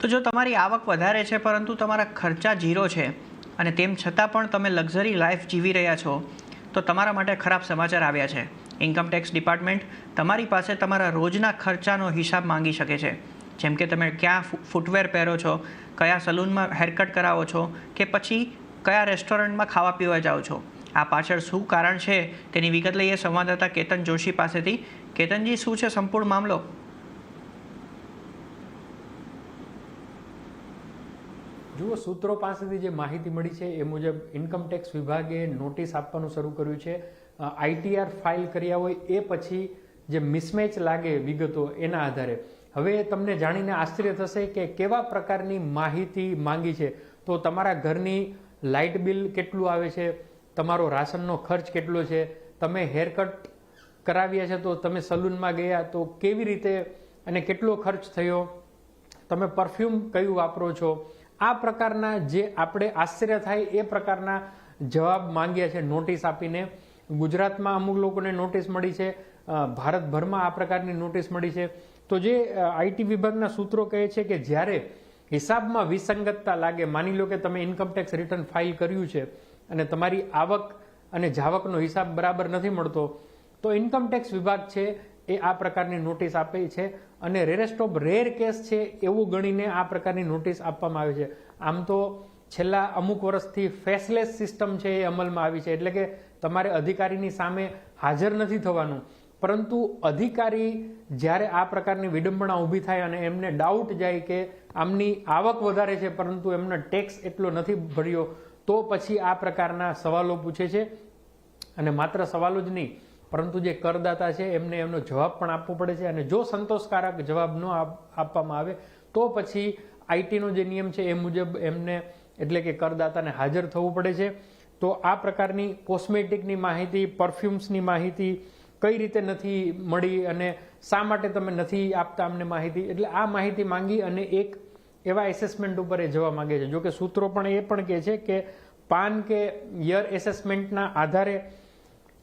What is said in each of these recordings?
તો જો તમારી આવક વધારે છે પરંતુ તમારા ખર્ચા ઝીરો છે અને તેમ છતાં પણ તમે લક્ઝરી લાઈફ જીવી રહ્યા છો, તો તમારા માટે ખરાબ સમાચાર આવ્યા છે. ઇન્કમ ટેક્સ ડિપાર્ટમેન્ટ તમારી પાસે તમારા રોજના ખર્ચાનો હિસાબ માંગી શકે છે. જેમ કે તમે ક્યાં ફૂટવેર પહેરો છો, કયા સલૂનમાં હેરકટ કરાવો છો કે પછી કયા રેસ્ટોરન્ટમાં ખાવા પીવા જાઓ છો. આ પાછળ શું કારણ છે તેની વિગત લઈએ સંવાદદાતા કેતન જોશી પાસેથી. કેતનજી, શું છે સંપૂર્ણ મામલો? જુઓ, સૂત્રો પાસેથી જે માહિતી મળી છે એ મુજબ ઇન્કમટેક્સ વિભાગે નોટિસ આપવાનું શરૂ કર્યું છે. આઈટીઆર ફાઇલ કર્યા હોય એ પછી જે મિસમેચ લાગે વિગતો એના આધારે. હવે તમને જાણીને આશ્ચર્ય થશે કે કેવા પ્રકારની માહિતી માંગી છે. તો તમારા ઘરની લાઇટ બિલ કેટલું આવે છે, તમારો રાશનનો ખર્ચ કેટલો છે, તમે હેરકટ કરાવ્યા છે તો તમે સલૂનમાં ગયા તો કેવી રીતે અને કેટલો ખર્ચ થયો, તમે પરફ્યુમ કયું વાપરો છો, આ પ્રકારના જે આપણે આશ્ચર્ય થાય એ પ્રકારના જવાબ માંગ્યા છે નોટિસ આપીને. ગુજરાતમાં અમુક લોકોને નોટિસ મળી છે, ભારતભરમાં આ પ્રકારની નોટિસ મળી છે. તો જે આઈટી વિભાગના સૂત્રો કહે છે કે જ્યારે હિસાબમાં વિસંગતતા લાગે, માની લો કે તમે ઇન્કમટેક્સ રિટર્ન ફાઇલ કર્યું છે અને તમારી આવક અને જાવકનો હિસાબ બરાબર નથી મળતો, તો ઇન્કમટેક્સ વિભાગ છે એ આ પ્રકારની નોટિસ આપે છે અને રેરેસ્ટ ઓફ રેર કેસ છે એવું ગણીને આ પ્રકારની નોટિસ આપવામાં આવે છે. આમ તો છેલ્લા અમુક વર્ષથી ફેસલેસ સિસ્ટમ છે એ અમલમાં આવી છે, એટલે કે તમારે અધિકારીની સામે હાજર નથી થવાનું, પરંતુ અધિકારી જ્યારે આ પ્રકારની વિડંબણા ઊભી થાય અને એમને ડાઉટ જાય કે આમની આવક વધારે છે પરંતુ એમનો ટેક્સ એટલો નથી ભર્યો, તો પછી આ પ્રકારના સવાલો પૂછે છે. અને માત્ર સવાલો જ નહીં, પરંતુ જે કરદાતા છે એમને એમનો જવાબ પણ આપવો પડે છે. અને જો સંતોષકારક જવાબ ન આપવામાં આવે તો પછી આઈટીનો જે નિયમ છે એ મુજબ એમને એટલે કે કરદાતાને હાજર થવું પડે છે. તો આ પ્રકારની કોસ્મેટિકની માહિતી, પરફ્યુમ્સની માહિતી કઈ રીતે નથી મળી અને શા માટે તમે નથી આપતા અમને માહિતી, એટલે આ માહિતી માંગી અને એક એવા એસેસમેન્ટ ઉપર એ જવા માંગે છે. જો કે સૂત્રો પણ એ પણ કહે છે કે પાન કે યર એસેસમેન્ટના આધારે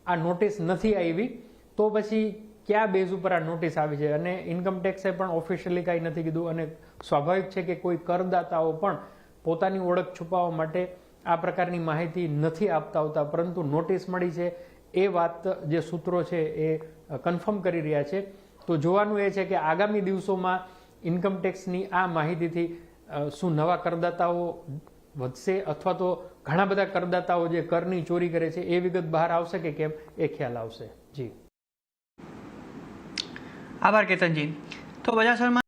આ નોટિસ નથી આવી, તો પછી કયા બેઝ ઉપર આ નોટિસ આવી છે. અને ઇન્કમટેક્સે પણ ઓફિશિયલી કાંઈ નથી કીધું. અને સ્વાભાવિક છે કે કોઈ કરદાતાઓ પણ પોતાની ઓળખ છુપાવવા માટે આ પ્રકારની માહિતી નથી આપતા હોતા, પરંતુ નોટિસ મળી છે એ વાત જે સૂત્રો છે એ કન્ફર્મ કરી રહ્યા છે. તો જોવાનું એ છે કે આગામી દિવસોમાં ઇન્કમટેક્સની આ માહિતીથી શું નવા કરદાતાઓ વધશે અથવા તો ઘણા બધા કરદાતાઓ જે કરની ચોરી કરે છે એ વિગત બહાર આવશે કે કેમ, એ ખ્યાલ આવશે. જી આભાર કેતનજી. તો બજાર શહેરમાં